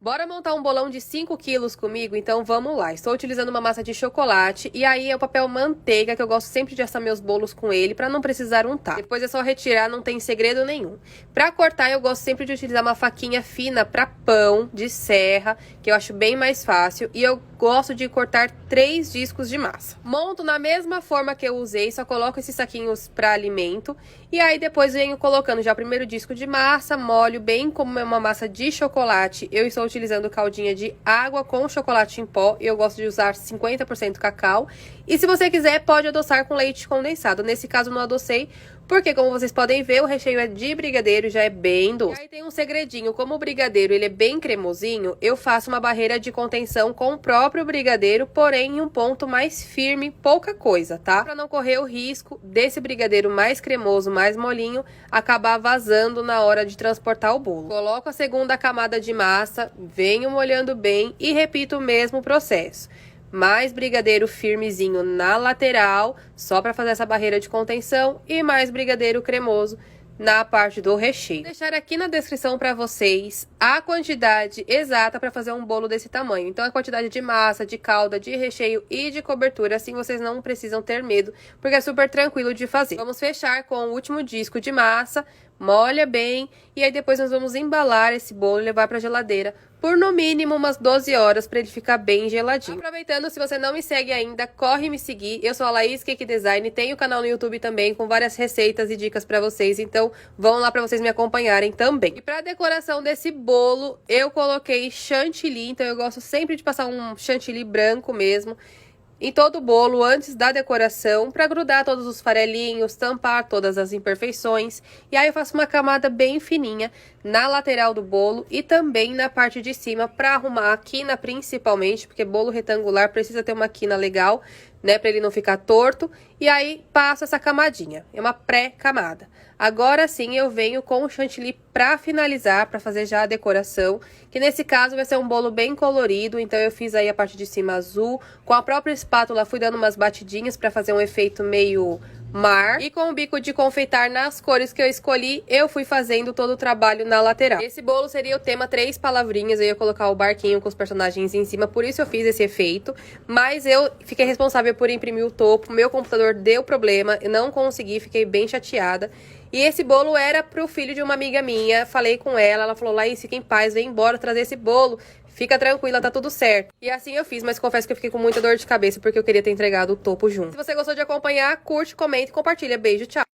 Bora montar um bolão de 5 quilos comigo? Então vamos lá. Estou utilizando uma massa de chocolate e aí é o papel manteiga, que eu gosto sempre de assar meus bolos com ele para não precisar untar. Depois é só retirar, não tem segredo nenhum. Para cortar eu gosto sempre de utilizar uma faquinha fina para pão de serra, que eu acho bem mais fácil, e eu gosto de cortar 3 discos de massa. Monto na mesma forma que eu usei, só coloco esses saquinhos para alimento e aí depois venho colocando já o primeiro disco de massa, molho bem como é uma massa de chocolate. Eu estou utilizando caldinha de água com chocolate em pó. Eu gosto de usar 50% cacau. E se você quiser, pode adoçar com leite condensado. Nesse caso, não adocei, porque como vocês podem ver, o recheio é de brigadeiro e já é bem doce. E aí tem um segredinho, como o brigadeiro ele é bem cremosinho, eu faço uma barreira de contenção com o próprio brigadeiro, porém em um ponto mais firme, pouca coisa, tá? Pra não correr o risco desse brigadeiro mais cremoso, mais molinho, acabar vazando na hora de transportar o bolo. Coloco a segunda camada de massa, venho molhando bem e repito o mesmo processo. Mais brigadeiro firmezinho na lateral, só para fazer essa barreira de contenção, e mais brigadeiro cremoso na parte do recheio. Vou deixar aqui na descrição para vocês a quantidade exata para fazer um bolo desse tamanho. Então, a quantidade de massa, de calda, de recheio e de cobertura, assim vocês não precisam ter medo, porque é super tranquilo de fazer. Vamos fechar com o último disco de massa, molha bem, e aí depois nós vamos embalar esse bolo e levar para a geladeira por no mínimo umas 12 horas para ele ficar bem geladinho. Aproveitando, se você não me segue ainda, corre me seguir. Eu sou a Laís Cake Design, tenho canal no YouTube também com várias receitas e dicas para vocês, então vão lá para vocês me acompanharem também. E para decoração desse bolo, eu coloquei chantilly, então eu gosto sempre de passar um chantilly branco mesmo em todo o bolo antes da decoração, para grudar todos os farelinhos, tampar todas as imperfeições. E aí eu faço uma camada bem fininha na lateral do bolo e também na parte de cima, para arrumar a quina principalmente, porque bolo retangular precisa ter uma quina legal, né, para ele não ficar torto. E aí passo essa camadinha, é uma pré-camada. Agora sim eu venho com o chantilly para finalizar, para fazer já a decoração, que nesse caso vai ser um bolo bem colorido. Então eu fiz aí a parte de cima azul, com a própria espátula fui dando umas batidinhas para fazer um efeito meio mar, e com o bico de confeitar nas cores que eu escolhi, eu fui fazendo todo o trabalho na lateral. Esse bolo seria o tema 3 palavrinhas, eu ia colocar o barquinho com os personagens em cima, por isso eu fiz esse efeito, mas eu fiquei responsável por imprimir o topo, meu computador deu problema, eu não consegui, fiquei bem chateada. E esse bolo era pro filho de uma amiga minha, falei com ela, ela falou: Laís, fica em paz, vem embora trazer esse bolo, fica tranquila, tá tudo certo. E assim eu fiz, mas confesso que eu fiquei com muita dor de cabeça, porque eu queria ter entregado o topo junto. Se você gostou de acompanhar, curte, comenta e compartilha. Beijo, tchau!